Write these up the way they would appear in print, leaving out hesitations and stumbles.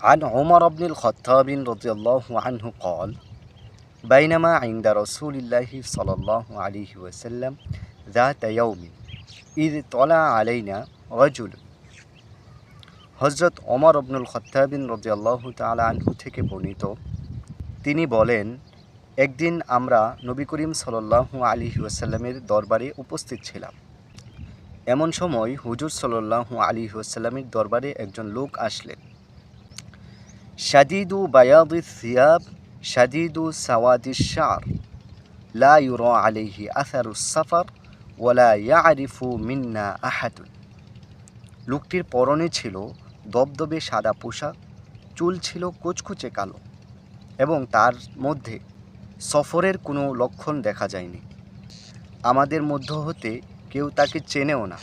عن عمر بن الخطاب رضي الله عنه قال بينما عند رسول الله صلى الله عليه وسلم ذات يوم إذ طلع علينا رجل হজরত ওমর ইবনুল খাত্তাব রাদিয়াল্লাহু তাআলা আনহু থেকে বর্ণিত, তিনি বলেন, একদিন আমরা নবী করিম সাল্লাল্লাহু আলাইহি ওয়াসাল্লামের দরবারে উপস্থিত ছিলাম। এমন সময় হুজুর সাল্লাল্লাহু আলাইহি ওয়াসাল্লামের দরবারে একজন লোক আসলেন। শাদীদু বায়াদিস সিয়াব শাদীদু সাওয়াদিশ শা'r লা ইউরা আলাইহি আসারুস সাফার ওয়ালা ইয়ারিফু মিন্না আহাদুন। লোকটির পরনে ছিল দবদবে সাদা পোশাক, চুল ছিল কুচকুচে কালো এবং তার মধ্যে সফরের কোনো লক্ষণ দেখা যায়নি। আমাদের মধ্য হতে কেউ তাকে চেনেও না।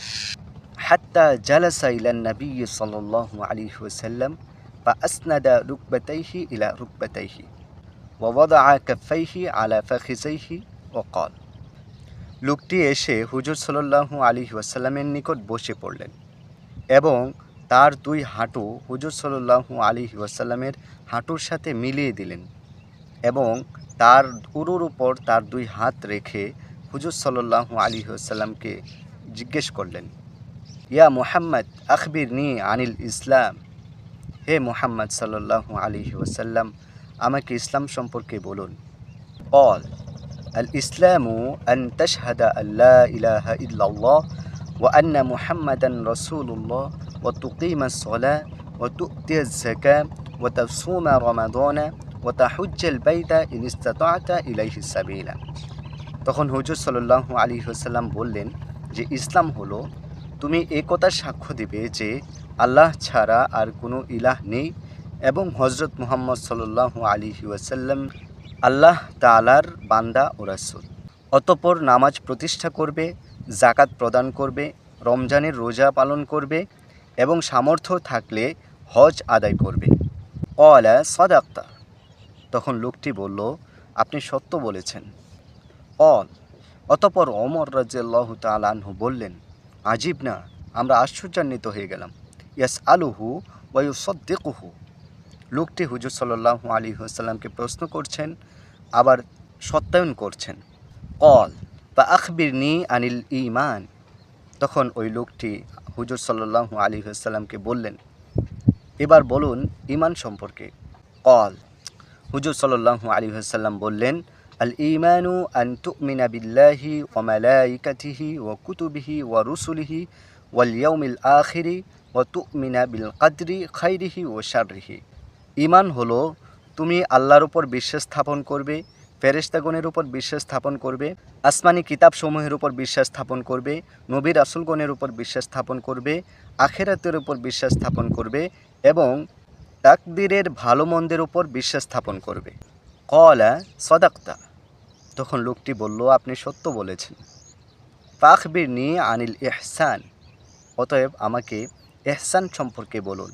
হাত্তা জালাসা ইলান নবী সাল্লাল্লাহু আলাইহি ওয়াসাল্লাম ফাআসনাদা রুকবাতাইহি ইলা রুকবাতাইহি ওয়া ওয়াদাআ কাফাইহি আলা ফাখিযাইহি ওয়া ক্বাল। লোকটি এসে হুজুর সাল্লাল্লাহু আলাইহি ওয়াসাল্লামের নিকট বসে পড়লেন এবং তার দুই হাঁটু হুজুর সাল্লাল্লাহু আলাইহি ওয়াসাল্লামের হাঁটুর সাথে মিলিয়ে দিলেন এবং তার উরুর উপর তার দুই হাত রেখে হুজুর সাল্লাল্লাহু আলাইহি ওয়াসাল্লামকে জিজ্ঞেস করলেন, ইয়া মুহাম্মদ আখবিরনি আনিল ইসলাম। হে মুহাম্মদ সাল্লাল্লাহু আলাইহি ওয়াসাল্লাম, আমাকে ইসলাম সম্পর্কে বলুন। ক্বাল আল ইসলামু আন তাশহাদা আল্লা ইলাহা ইল্লাল্লাহ ওয়া আন্না মুহাম্মাদান রাসূলুল্লাহ ওয়া তুকিমাস সালাহ ওয়া তু'তিয়াজ যাকাত ওয়া তাসুমা রমাদানা ওয়া তাহুজ্জাল বাইতা ইন ইসতাতা'তা ইলাইহি সাবিলা। তখন হুজুর সাল্লাল্লাহু আলাইহি ওয়াসাল্লাম বললেন যে ইসলাম হলো, তুমি এই কথা সাক্ষ্য দিবে যে আল্লাহ ছাড়া আর কোনো ইলাহ নেই এবং হজরত মুহাম্মদ সাল্লাল্লাহু আলাইহি ওয়াসাল্লাম আল্লাহ তাআলার বান্দা ও রাসূল। অতঃপর নামাজ প্রতিষ্ঠা করবে, যাকাত প্রদান করবে, রমজানের রোজা পালন করবে এবং সামর্থ্য থাকলে হজ আদায় করবে। ক্বালা সাদাকতা। তখন লোকটি বলল, আপনি সত্য বলেছেন। ক্বাল অতঃপর ওমর রাদিয়াল্লাহু তাআলা আনহু বললেন, আজিব না, আমরা আশ্চর্যান্বিত হয়ে গেলাম। ইয়াসআলুহু ওয়া ইউসাদ্দিকুহু। লোকটি হুজুর সাল্লাল্লাহু আলাইহি ওয়াসাল্লামকে প্রশ্ন করছেন, আবার সত্যায়ন করছেন। ক্বাল ফাআখবিরনি আনিল ঈমান। তখন ওই লোকটি হুজুর সাল্লাল্লাহু আলাইহি ওয়াসাল্লামকে বললেন, এবার বলুন ঈমান সম্পর্কে। ক্বাল হুজুর সাল্লাল্লাহু আলাইহি ওয়াসাল্লাম বললেন, আল ঈমানু আন তু'মিনা বিল্লাহি ওয়া মালাইকাতিহি ওয়া কুতুবিহি ওয়া রুসুলিহি ওয়াল ইয়াউমিল আখিরি ওয়া তু'মিনা বিল কদরি খাইরিহি ওয়া শাররিহি। ঈমান হলো তুমি আল্লাহর উপর বিশ্বাস স্থাপন করবে, ফেরেশতাগণের উপর বিশ্বাস স্থাপন করবে, আসমানি কিতাবসমূহের উপর বিশ্বাস স্থাপন করবে, নবী রাসূলগণের উপর বিশ্বাস স্থাপন করবে, আখিরাতের উপর বিশ্বাস স্থাপন করবে এবং তাকদীরের ভালো মন্দের উপর বিশ্বাস স্থাপন করবে। ক্বালা সাদাকতা। তখন লোকটি বলল, আপনি সত্য বলেছেন। ফাখবিরনি আনিল ইহসান। অতএব আমাকে ইহসান সম্পর্কে বলুন।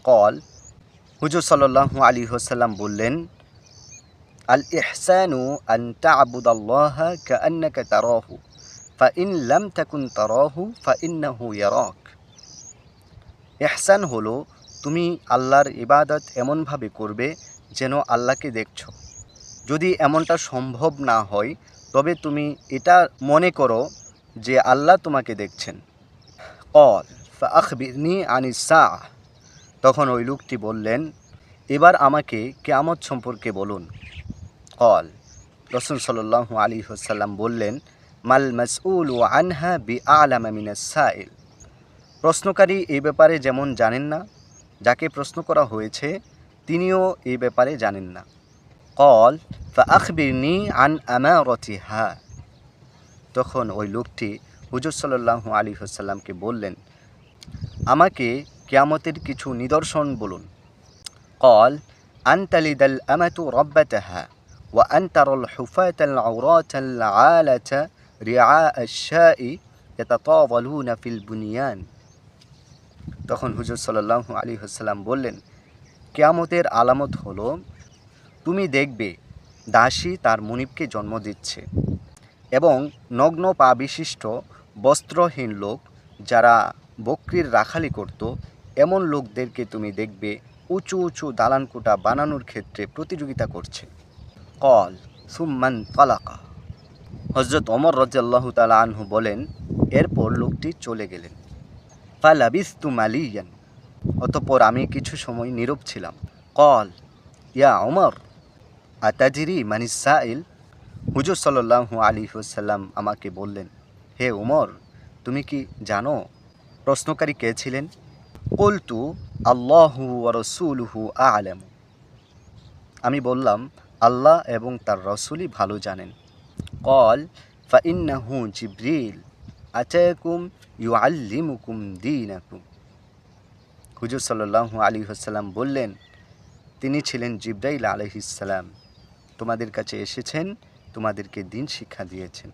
ক্বাল হুজুর সাল্লাল্লাহু আলাইহি ওয়াসাল্লাম বললেন, আল ইহসানু আন তা'বুদাল্লাহা কাআন্নাকা তারাহু ফাইন লাম তাকুন তারাহু ফাইন্নাহু ইয়ারাক। ইহসান হলো তুমি আল্লাহর ইবাদত এমনভাবে করবে যেন আল্লাহকে দেখছো। যদি এমনটা সম্ভব না হয় তবে তুমি এটা মনে করো যে আল্লাহ তোমাকে দেখছেন। ক্বাল ফাআখবিরনি আনিস সাআহ। তখন ওই লোকটি বললেন, এবার আমাকে কিয়ামত সম্পর্কে বলুন। ক্বাল রাসূল সাল্লাল্লাহু আলাইহি ওয়াসাল্লাম বললেন, মাল মাসউলু আনহা বিআলামা মিনাস সাইল। প্রশ্নকারী এই ব্যাপারে যেমন জানেন না, যাকে প্রশ্ন করা হয়েছে তিনিও এই ব্যাপারে জানেন না। ক্বাল ফাআখবিরনি আন আমারাতিহা। তখন ওই লোকটি হুজুর সাল্লাল্লাহু আলাইহি ওয়াসাল্লামকে বললেন, আমাকে কিয়ামতের কিছু নিদর্শন বলুন। ক্বাল আন তালিদাল আমাতু রাব্বাতাহা ওয়া আন তারাল হুফাতাল আওরাতাল আলাতা রিআ আশ-শাই ইয়াতাতাওয়ালুনা ফিল বুনিয়ান। তখন হুজুর সাল্লাল্লাহু আলাইহি ওয়াসাল্লাম বললেন, কিয়ামতের আলামত হলো তুমি দেখবে দাসী তার মুনিবকে জন্ম দিচ্ছে এবং নগ্ন পা বিশিষ্ট বস্ত্রহীন লোক যারা বকরির রাখালি করত এমন লোকদেরকে তুমি দেখবে উঁচু উঁচু দালানকোঠা বানানোর ক্ষেত্রে প্রতিযোগিতা করছে। কল সুম্মান তালাকা। হযরত ওমর রাদিয়াল্লাহু তাআলা আনহু বলেন, এরপর লোকটি চলে গেলেন। ফালাবিস্তু মালিয়ান, অতঃপর আমি কিছু সময় নীরব ছিলাম। কল ইয়া ওমর আতাদরি মানিস সাইল। হুজুর সাল্লাল্লাহু আলাইহি ওয়াসাল্লাম আমাকে বললেন, হে ওমর, তুমি কি জানো প্রশ্নকারী কে ছিলেন? কুলতু আল্লাহু ওয়া রাসূলুহু আ'লামু। আমি বললাম, আল্লাহ এবং তার রাসূলই ভালো জানেন। কল ফাইন্নাহু জিবরিল আতাকুম ইউআল্লিমুকুম দীনাকুম। হুজুর সাল্লাল্লাহু আলাইহি ওয়াসাল্লাম বললেন, তিনি ছিলেন জিবরাইল আলাইহিস সালাম, তোমাদের কাছে এসেছেন, তোমাদেরকে দ্বীন শিক্ষা দিয়েছেন।